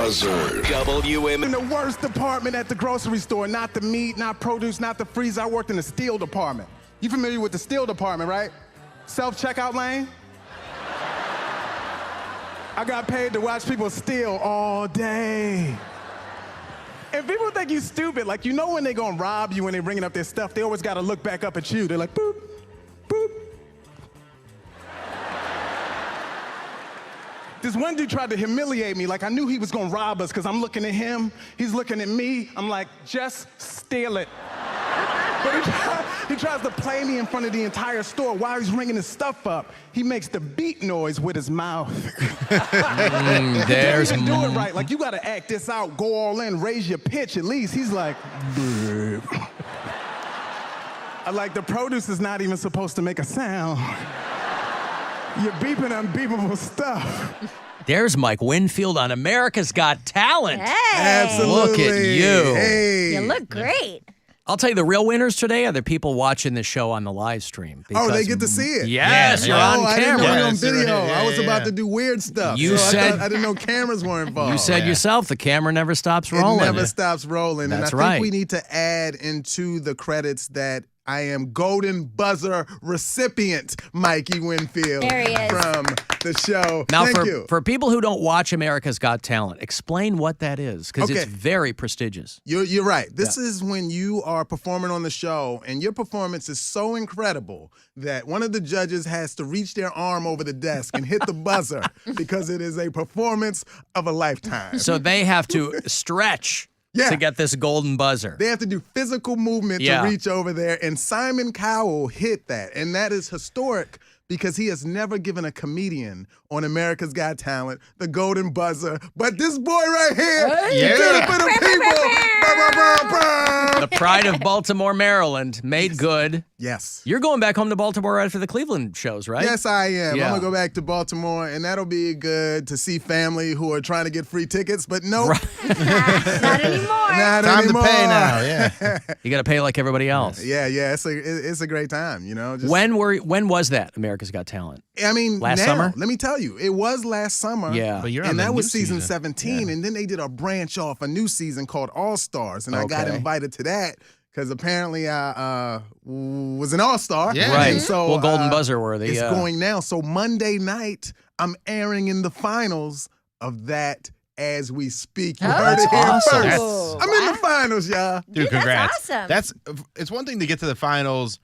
Buzzard. WMMS. In the worst department at the grocery store, not the meat, not produce, not the freezer. I worked in the steel department. You familiar with the steel department, right? Self-checkout lane? I got paid to watch people steal all day. And people think you stupid. Like, you know when they gonna rob you when they bringing up their stuff, they always gotta look back up at you. They're like, boop, boop. This one dude tried to humiliate me. Like, I knew he was gonna rob us because I'm looking at him, he's looking at me. I'm like, just steal it. But he tries to play me in front of the entire store while he's ringing his stuff up. He makes the beat noise with his mouth. There's do it right. Like, you gotta act this out, go all in, raise your pitch at least. He's like, like the produce is not even supposed to make a sound. You're beeping unbeepable stuff. There's Mike Winfield on America's Got Talent. Hey. Absolutely. Look at you. Hey. You look great. I'll tell you, the real winners today are the people watching the show on the live stream. Oh, they get to see it. Yes, you're on I camera. didn't know it Yeah, on see right video. here. Yeah, I was yeah, about yeah. to do weird stuff. You said- I didn't know cameras were involved. You said yourself, the camera never stops rolling. It never stops rolling. That's and I right. think we need to add into the credits that I am Golden Buzzer recipient, Mikey Winfield. There he is. From the show. Now, Thank you. for people who don't watch America's Got Talent, explain what that is, because it's Okay. very prestigious. You're right. This is when you are performing on the show, and your performance is so incredible that one of the judges has to reach their arm over the desk and hit the buzzer because it is a performance of a lifetime. So they have to stretch Yeah. to get this golden buzzer. They have to do physical movement Yeah. to reach over there, and Simon Cowell hit that, and that is historic because he has never given a comedian on America's Got Talent the golden buzzer. But this boy right here, he did it for the people. The pride of Baltimore, Maryland, made good. Yes. You're going back home to Baltimore right after the Cleveland shows, right? Yes, I am. Yeah. I'm going to go back to Baltimore, and that'll be good to see family who are trying to get free tickets, but nope. Not anymore. Not Time anymore. to pay now, yeah. You got to pay like everybody else. Yeah, it's a great time, you know. Just, When was that, America's Got Talent? I mean, Last now, summer? let me tell you, it was last summer. Yeah. But you're on and the that new was season season. 17, and then they did a branch off, a new season called All Stars, and I got Okay. invited to that because apparently I was an All-Star. Yeah. Right. And so, Well, golden buzzer worthy. It's yeah. going now. So Monday night, I'm airing in the finals of that as we speak. You heard it here awesome. first. Oh, I'm in the finals, y'all. Dude, congrats. That's awesome. It's one thing to get to the finals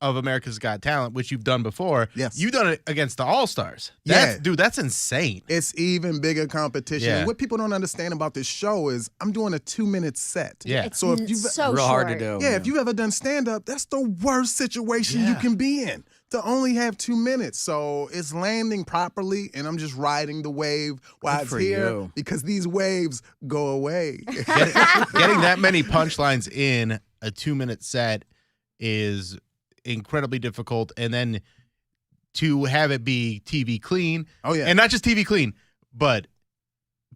of America's Got Talent, which you've done before. Yes. You've done it against the All-Stars. Yeah. Dude, that's insane. It's even bigger competition. Yeah. And what people don't understand about this show is I'm doing a 2-minute set. Yeah. It's So if you've so Real hard to short. do. Yeah, if you've ever done stand-up, that's the worst situation you can be in, to only have 2 minutes. So it's landing properly, and I'm just riding the wave while Good it's for here you. because these waves go away. Getting that many punchlines in a 2-minute set is incredibly difficult, and then to have it be TV clean. Oh, yeah. And not just TV clean, but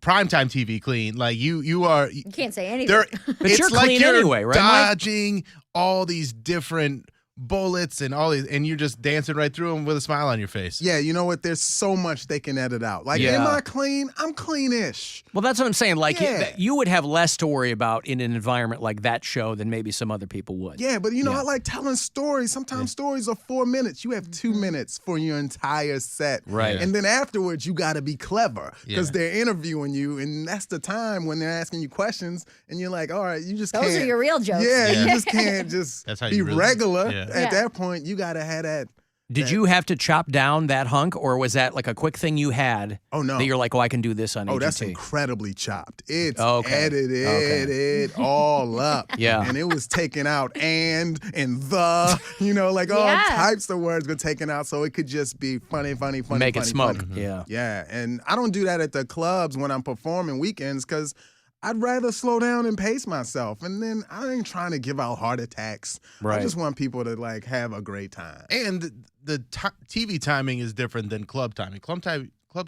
primetime TV clean. Like you are You can't say anything. there. But it's you're like clean you're anyway, right, Mike? dodging all these different bullets and all these, and you're just dancing right through them with a smile on your face. Yeah, you know what? There's so much they can edit out. Like, Yeah. am I clean? I'm cleanish. Well, that's what I'm saying. Like, Yeah. you would have less to worry about in an environment like that show than maybe some other people would. Yeah, but you know, Yeah. I like telling stories. Sometimes stories are 4 minutes. You have 2 minutes for your entire set. Right. And then afterwards, you got to be clever because Yeah. they're interviewing you. And that's the time when they're asking you questions. And you're like, all right, you just Those can't. are your real jokes. Yeah, Yeah. you just can't just That's how be you really- regular. Yeah. At Yeah. that point, you got to have that. Did you have to chop down that hunk, or was that like a quick thing you had? Oh, no. That you're like, oh, I can do this on Oh, AGT. that's incredibly chopped. It's Okay. edited all up. Yeah. And it was taken out and the, you know, like all Yeah. types of words were taken out so it could just be funny. Make it smoke. funny. Yeah. Yeah. And I don't do that at the clubs when I'm performing weekends because I'd rather slow down and pace myself. And then I ain't trying to give out heart attacks. Right. I just want people to like have a great time. And the TV timing is different than club timing. Club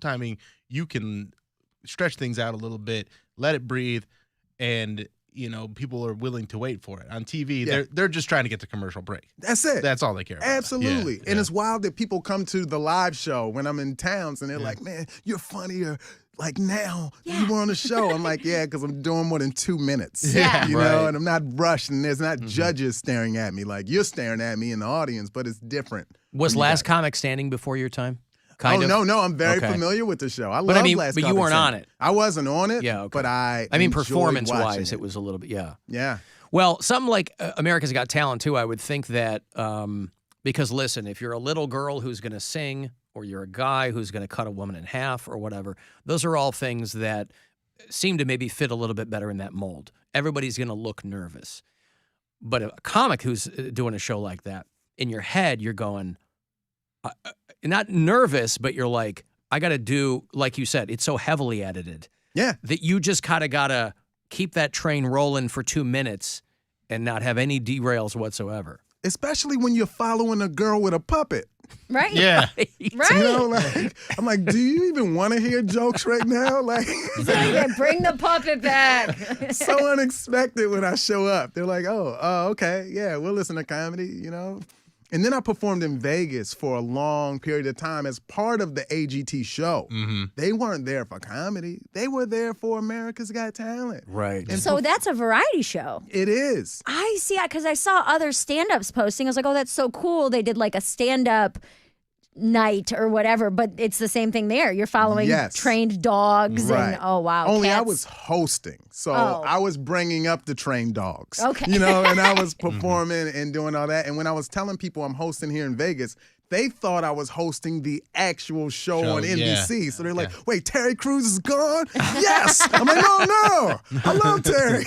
timing, you can stretch things out a little bit, let it breathe, and you know people are willing to wait for it. On TV, Yeah. they're just trying to get the commercial break. That's it. That's all they care about. Absolutely. Yeah, And yeah. it's wild that people come to the live show when I'm in towns and they're like, man, you're funnier like now you were on the show. I'm like, yeah, because I'm doing more than 2 minutes. Yeah. You Right. know, and I'm not rushed, and there's not judges staring at me like you're staring at me in the audience, but it's different. Was Last Comic Standing before your time? Kind of? No, I'm very Okay. familiar with the show. I But love I mean, Last but you Comic weren't on Standing. it. I wasn't on it, Yeah, okay. but I mean, enjoyed performance-wise, watching it was a little bit, Yeah. Well, something like America's Got Talent, too, I would think that, because listen, if you're a little girl who's going to sing, or you're a guy who's going to cut a woman in half or whatever, those are all things that seem to maybe fit a little bit better in that mold. Everybody's going to look nervous. But a comic who's doing a show like that, in your head, you're going, not nervous, but you're like, I got to do, like you said, it's so heavily edited. Yeah. That you just kind of got to keep that train rolling for 2 minutes and not have any derails whatsoever. Especially when you're following a girl with a puppet. Right? Yeah. Right. You know, like, I'm like, do you even want to hear jokes right now? Like, Bring the puppet back. so unexpected when I show up. They're like, oh, okay, yeah, we'll listen to comedy, you know? And then I performed in Vegas for a long period of time as part of the AGT show. They weren't there for comedy. They were there for America's Got Talent. Right. And So that's a variety show. it is. I see, because I saw other stand-ups posting. I was like, oh, that's so cool. They did like a stand-up night or whatever, but it's the same thing there. You're following Yes. trained dogs Right. and, oh, wow. Only I cats. was hosting. So Oh. I was bringing up the trained dogs. Okay. You know, and I was performing and doing all that. And when I was telling people I'm hosting here in Vegas, they thought I was hosting the actual show on NBC. So they're like, wait, Terry Crews is gone? Yes. I'm like, no. I love Terry.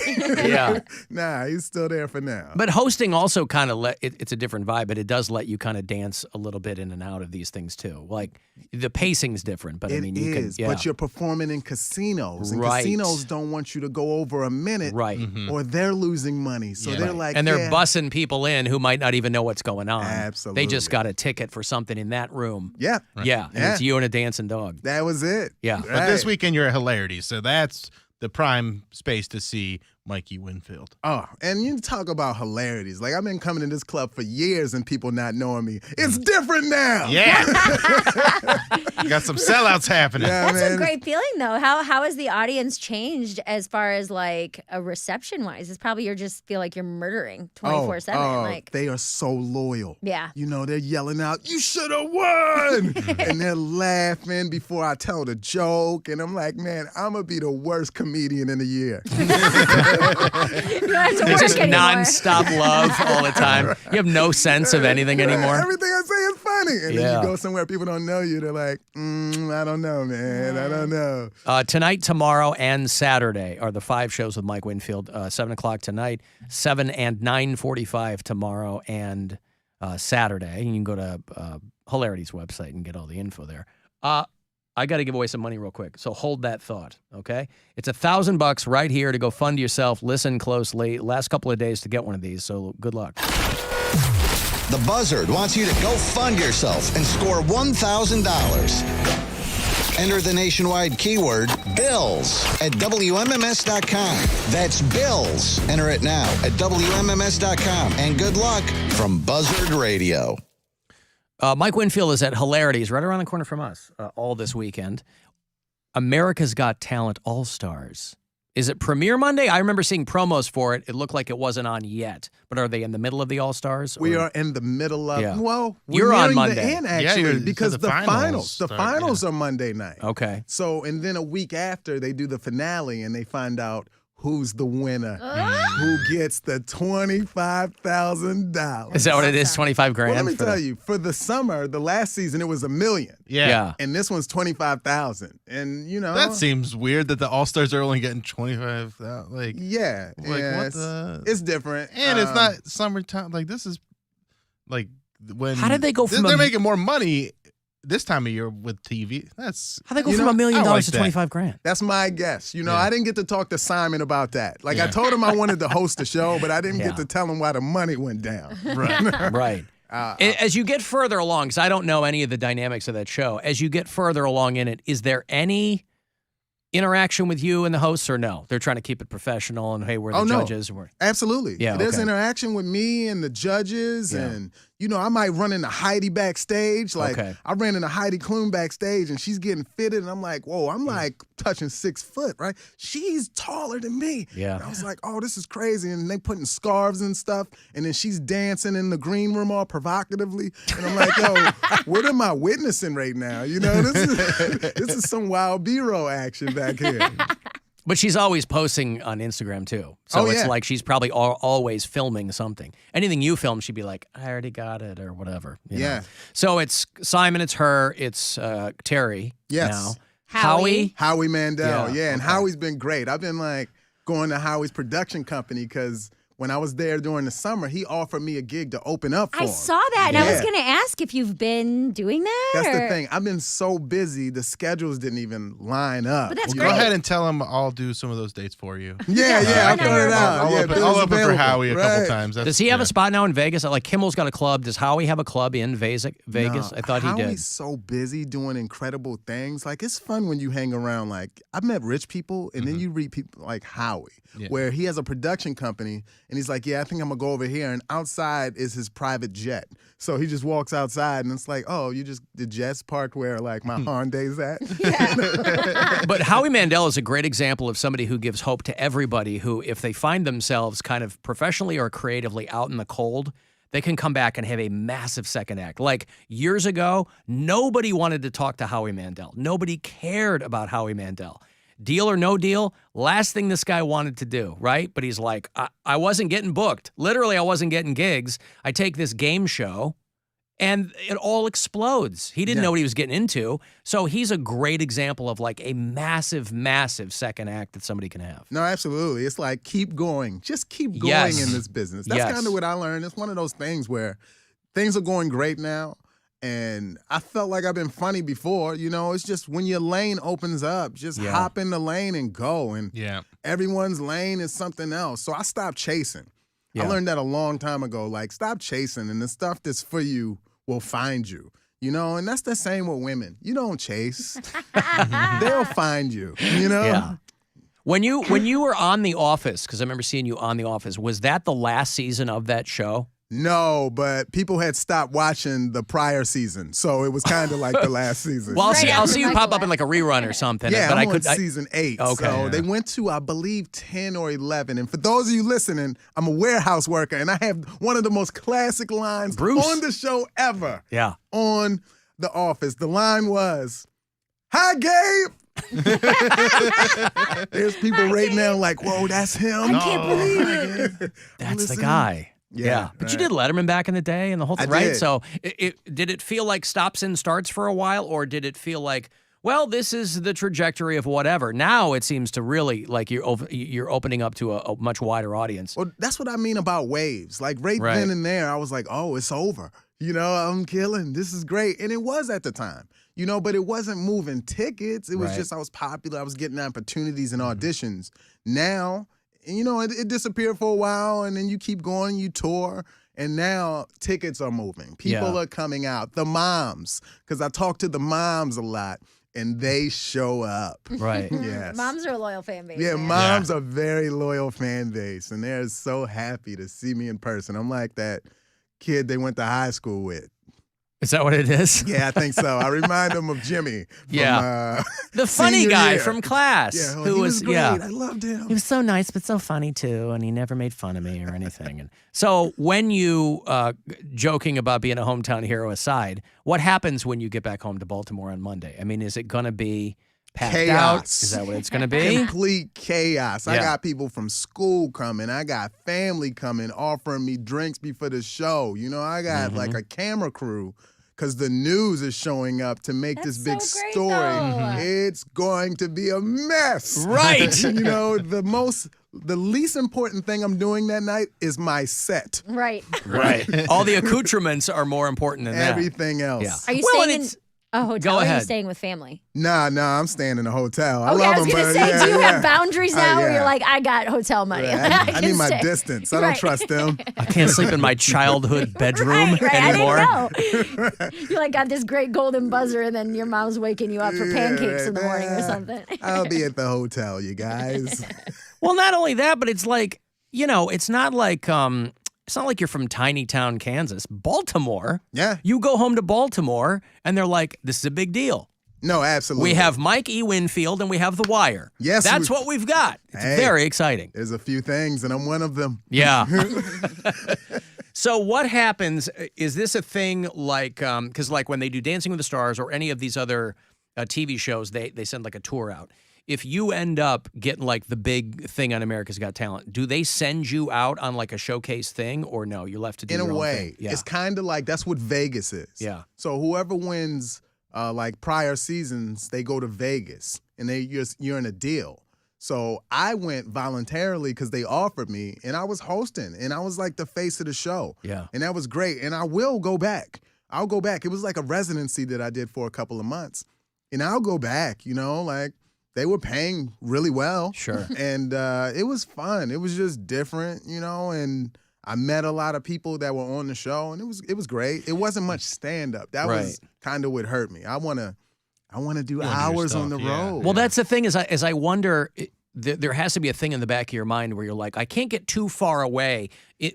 Yeah. Nah, he's still there for now. But hosting also kind of it's a different vibe, but it does let you kind of dance a little bit in and out of these things too. Like the pacing's different, but I mean, you is, can, but you're performing in casinos. And Right. casinos don't want you to go over a minute. Right. Or they're losing money. So they're like, and they're yeah. bussing people in who might not even know what's going on. Absolutely. They just got a ticket for something in that room. Yeah. Yeah. And it's you and a dancing dog. That was it. Yeah. Right. But this weekend you're at Hilarity, so that's the prime space to see Mikey Winfield. Oh, and you talk about hilarities. Like, I've been coming to this club for years and people not knowing me. It's different now. Yeah. You got some sellouts happening. Yeah, That's a man. great feeling, though. How has the audience changed as far as like a reception wise? It's probably you just feel like you're murdering 24/7. Like, they are so loyal. yeah. You know, they're yelling out, "You should have won!" And they're laughing before I tell the joke. And I'm like, man, I'm going to be the worst comedian in the year. You don't have to It's work just anymore. nonstop love all the time. You have no sense of anything anymore. Everything I say is funny. And Yeah. then you go somewhere people don't know you. They're like, I don't know, man. I don't know. Tonight, tomorrow, and Saturday are the 5 shows with Mike Winfield. 7 o'clock tonight, 7 and 9:45 tomorrow and Saturday. You can go to Hilarity's website and get all the info there. I got to give away some money real quick, so hold that thought, okay? It's $1,000 right here to go fund yourself. Listen closely. Last couple of days to get one of these, so good luck. The Buzzard wants you to go fund yourself and score $1,000. Enter the nationwide keyword BILLS at WMMS.com. That's BILLS. Enter it now at WMMS.com. And good luck from Buzzard Radio. Mike Winfield is at Hilarities, right around the corner from us, all this weekend. America's Got Talent All-Stars. Is it premiere Monday? I remember seeing promos for it. It looked like it wasn't on yet. But are they in the middle of the All-Stars? We or- are in the middle of, Yeah. well, You're we're on nearing Monday. the end, Yeah, actually, you said because the the finals finals start, are Monday night. Okay. So, and then a week after, they do the finale, and they find out who's the winner, who gets the $25,000. Is that what it is? 25 grand? Well, let me for tell the- you, for the summer, the last season, it was $1 million. Yeah. And this one's 25,000. And, you know. That seems weird that the All-Stars are only getting 25,000. Like, Yeah. Like, yeah, what it's, the- it's different. and it's not summertime. Like, this is like when. How did they go from They're a- making more money this time of year with TV. That's. How'd they go You from know, $1 million I like to that. 25 grand? That's my guess. You know, Yeah. I didn't get to talk to Simon about that. Like, I Yeah. told him I wanted to host the show, but I didn't Yeah. get to tell him why the money went down. Right. Right. As you get further along, because I don't know any of the dynamics of that show, as you get further along in it, is there any interaction with you and the hosts or no? They're trying to keep it professional and, hey, we're the Oh, no. judges. We're... Absolutely. Yeah, There's okay. interaction with me and the judges, Yeah. and I might run into Heidi backstage. Like, Okay. I ran into Heidi Klum backstage, and she's getting fitted, and I'm like, whoa, I'm like touching 6 foot, right? She's taller than me. Yeah. And I was like, oh, this is crazy. And they putting scarves and stuff, and then she's dancing in the green room all provocatively. And I'm like, yo, what am I witnessing right now? This is some Wild B-roll action back here. But she's always posting on Instagram too. So Oh, it's yeah. like she's probably always filming something. Anything you film, she'd be like, I already got it or whatever. you know? Yeah. So it's Simon, it's her, it's Terry Yes. now. Howie. Howie Mandel, Yeah, and okay. Howie's been great. I've been like going to Howie's production company because when I was there during the summer, he offered me a gig to open up for I him. saw that, and I was Yeah. going to ask if you've been doing that. That's the or- thing. I've been so busy, the schedules didn't even line up. But that's Well, great. go ahead and tell him I'll do some of those dates for you. Yeah, Yeah, I'll I know put you're it out. I'll Yeah, open, Bill's I'll open for available. Howie a couple Right. times. Does he have a spot now in Vegas? Like Kimmel's got a club. Does Howie have a club in Vegas? No, I thought he did. Howie's so busy doing incredible things. Like, it's fun when you hang around. Like, I've met rich people, and then you read people like Howie, Yeah. where he has a production company, and he's like, yeah, I think I'm going to go over here. And outside is his private jet. So he just walks outside, and it's like, oh, the jet's parked where, like, my Hyundai's at? But Howie Mandel is a great example of somebody who gives hope to everybody who, if they find themselves kind of professionally or creatively out in the cold, they can come back and have a massive second act. Like years ago, nobody wanted to talk to Howie Mandel. Nobody cared about Howie Mandel. Deal or no deal, last thing this guy wanted to do, right? But he's like, I wasn't getting booked. Literally, I wasn't getting gigs. I take this game show, and it all explodes. He didn't know what he was getting into. So he's a great example of like a massive, massive second act that somebody can have. No, absolutely. It's like, keep going. Just keep going Yes. in this business. That's Yes. kind of what I learned. It's one of those things where things are going great now. And I felt like I've been funny before. It's just when your lane opens up, just Yeah. hop in the lane and go. And Yeah. everyone's lane is something else. So I stopped chasing. Yeah. I learned that a long time ago. Like, stop chasing, and the stuff that's for you will find you. And that's the same with women. You don't chase. They'll find you, Yeah. When you were on The Office, because I remember seeing you on The Office, was that the last season of that show? No, but people had stopped watching the prior season, so it was kind of like the last season. Well, Right I'll after see you Michael pop up in like a rerun or something. yeah, but I'm I could. on season 8. Okay. So Yeah. they went to, I believe, 10 or 11. And for those of you listening, I'm a warehouse worker, and I have one of the most classic lines Bruce. on the show ever. Yeah. On The Office. The line was, "Hi, Gabe." There's people right now like, whoa, that's him. I can't believe it. That's Listen. the guy. Yeah, But you right. did Letterman back in the day and the whole thing, I right? did. So did it feel like stops and starts for a while, or did it feel like, well, this is the trajectory of whatever? Now it seems to really like you're opening up to a much wider audience. Well, that's what I mean about waves. Like right Right. then and there, I was like, oh, it's over. I'm killing. This is great. And it was at the time, but it wasn't moving tickets. It was Right. just I was popular. I was getting opportunities and auditions. Now, it disappeared for a while, and then you keep going, you tour. And now tickets are moving. People Yeah. are coming out. The moms, because I talk to the moms a lot, and they show up. Right. Yes. Moms are a loyal fan base. Yeah, man. moms are very loyal fan base, and they're so happy to see me in person. I'm like that kid they went to high school with. Is that what it is? Yeah, I think so. I remind them of Jimmy. From, Yeah. The funny senior guy year. from class Yeah, who he was great. yeah. I loved him. He was so nice, but so funny too, and he never made fun of me or anything. And so, when you joking about being a hometown hero aside, what happens when you get back home to Baltimore on Monday? I mean, is it going to be packed out? Chaos. Is that what it's going to be? Complete chaos. I Yeah. got people from school coming. I got family coming, offering me drinks before the show. I got Mm-hmm. like a camera crew because the news is showing up to make That's this big so great, story. though. It's going to be a mess. Right. The least important thing I'm doing that night is my set. Right. Right. All the accoutrements are more important than that. Everything else. Yeah. Are you Well, staying and in it's- a hotel? Go Or are you ahead. staying with family? Nah, I'm staying in a hotel. I Okay, love I was them, gonna but say, yeah, do you yeah. have boundaries now, where yeah. you're like, I got hotel money? Right. I I can need my stay. distance. I don't Right. trust them. I can't sleep in my childhood bedroom Right, anymore. I didn't know. You like got this great golden buzzer, and then your mom's waking you up for pancakes in the morning or something. I'll be at the hotel, you guys. Well, not only that, but it's like, it's not like it's not like you're from tiny town Kansas. Baltimore. Yeah. You go home to Baltimore, and they're like, this is a big deal. No, absolutely. We have Mike E. Winfield, and we have The Wire. Yes, That's what we've got. It's very exciting. There's a few things, and I'm one of them. Yeah. So what happens, is this a thing like, because like when they do Dancing with the Stars or any of these other TV shows, they send like a tour out. If you end up getting like the big thing on America's Got Talent, do they send you out on like a showcase thing or no? You're left to do In your a own way, thing? Yeah. it's kind of like that's what Vegas is. Yeah. So whoever wins, like prior seasons, they go to Vegas and you're in a deal. So I went voluntarily because they offered me, and I was hosting, and I was like the face of the show. Yeah. And that was great, and I will go back. I'll go back. It was like a residency that I did for a couple of months, and I'll go back. Like they were paying really well. Sure. And it was fun. It was just different, and I met a lot of people that were on the show, and it was great. It wasn't much stand-up. That was kind of what hurt me. I want to do hours on the road. Well, that's the thing is I wonder, there has to be a thing in the back of your mind where you're like, I can't get too far away.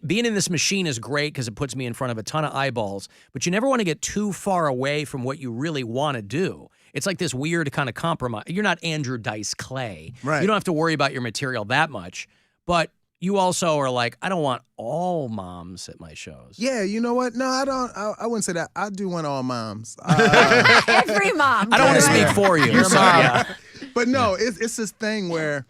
Being in this machine is great because it puts me in front of a ton of eyeballs, but you never want to get too far away from what you really want to do. It's like this weird kind of compromise. You're not Andrew Dice Clay. Right. You don't have to worry about your material that much, but you also are like, I don't want all moms at my shows. Yeah, you know what? No, I don't. I wouldn't say that. I do want all moms. Every mom. I don't want to speak for you. You're a Sorry. mom. But no, it's this thing where,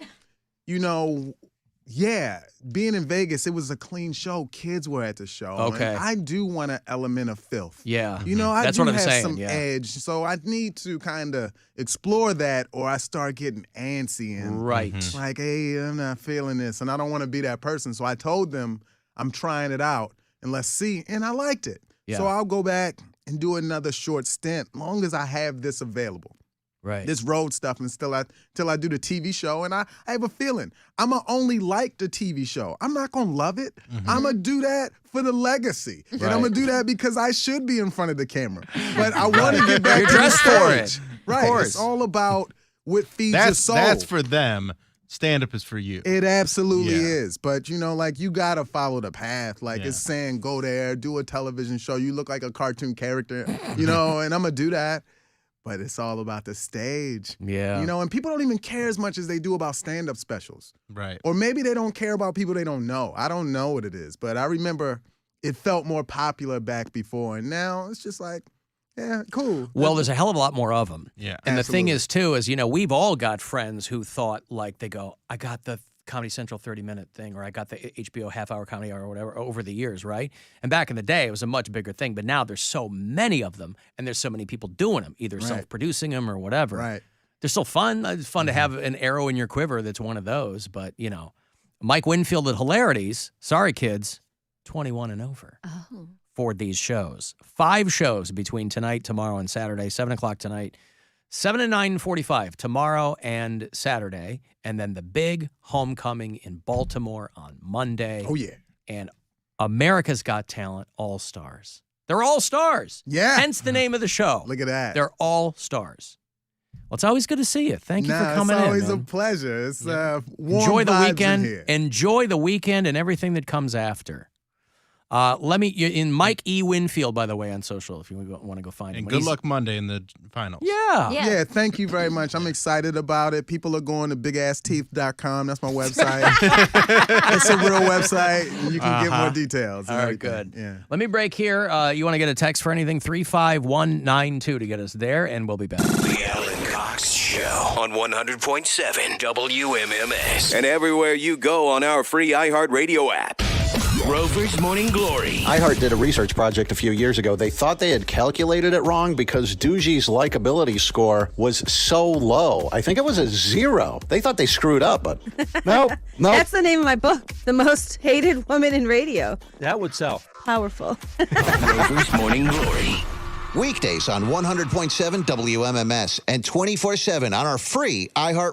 being in Vegas, it was a clean show. Kids were at the show. Okay. And I do want an element of filth. Yeah. I That's do what I'm have saying, some yeah. edge. So I need to kind of explore that, or I start getting antsy and Right. like, hey, I'm not feeling this, and I don't want to be that person. So I told them I'm trying it out, and let's see. And I liked it. Yeah. So I'll go back and do another short stint, long as I have this available. Right. This road stuff till I do the TV show. And I have a feeling I'm going to only like the TV show. I'm not going to love it. I'm going to do that for the legacy. And I'm going to do that because I should be in front of the camera. But I want to get back You're to the dressed for it. stage. Of Right. course. It's all about what feeds your soul. That's for them. Stand-up is for you. It absolutely Yeah. is. But, you got to follow the path. Like, it's saying go there, do a television show. You look like a cartoon character, and I'm going to do that. But it's all about the stage. Yeah. And people don't even care as much as they do about stand-up specials. Right. Or maybe they don't care about people they don't know. I don't know what it is. But I remember it felt more popular back before. And now it's just like, yeah, cool. Well, there's a hell of a lot more of them. Yeah. And the thing Absolutely. is, too, is, we've all got friends who thought, like, they go, I got the Comedy Central 30-minute thing, or I got the HBO half-hour comedy hour or whatever over the years, right? And back in the day, it was a much bigger thing. But now there's so many of them, and there's so many people doing them, either self-producing them or whatever. Right. They're still fun. It's fun to have an arrow in your quiver that's one of those. But, Mike Winfield at Hilarities, sorry, kids, 21 and over. Oh. For these shows. 5 shows between tonight, tomorrow, and Saturday. 7 o'clock tonight, 7 and 9:45 tomorrow and Saturday. And then the big homecoming in Baltimore on Monday. Oh, yeah. And America's Got Talent All-Stars. They're all stars. Yeah. Hence the name of the show. Look at that. They're all stars. Well, it's always good to see you. Thank you for coming it's in. always a man. pleasure. It's warm Enjoy the vibes in weekend. here. Enjoy the weekend and everything that comes after. You're in Mike E. Winfield, by the way, on social, if you want to go find him. And When good he's- luck Monday in the finals. Yeah. Yeah, thank you very much. I'm excited about it. People are going to bigassteeth.com. That's my website. It's a real website. You can get more details. and All right, everything. good. Yeah. Let me break here. You want to get a text for anything? 35192 to get us there, and we'll be back. The Alan Cox Show on 100.7 WMMS. And everywhere you go on our free iHeartRadio app. Rover's Morning Glory. iHeart did a research project a few years ago. They thought they had calculated it wrong because Doogie's likability score was so low. I think it was a 0. They thought they screwed up, but no. That's the name of my book, The Most Hated Woman in Radio. That would sell. Powerful. Rover's Morning Glory. Weekdays on 100.7 WMMS and 24/7 on our free iHeart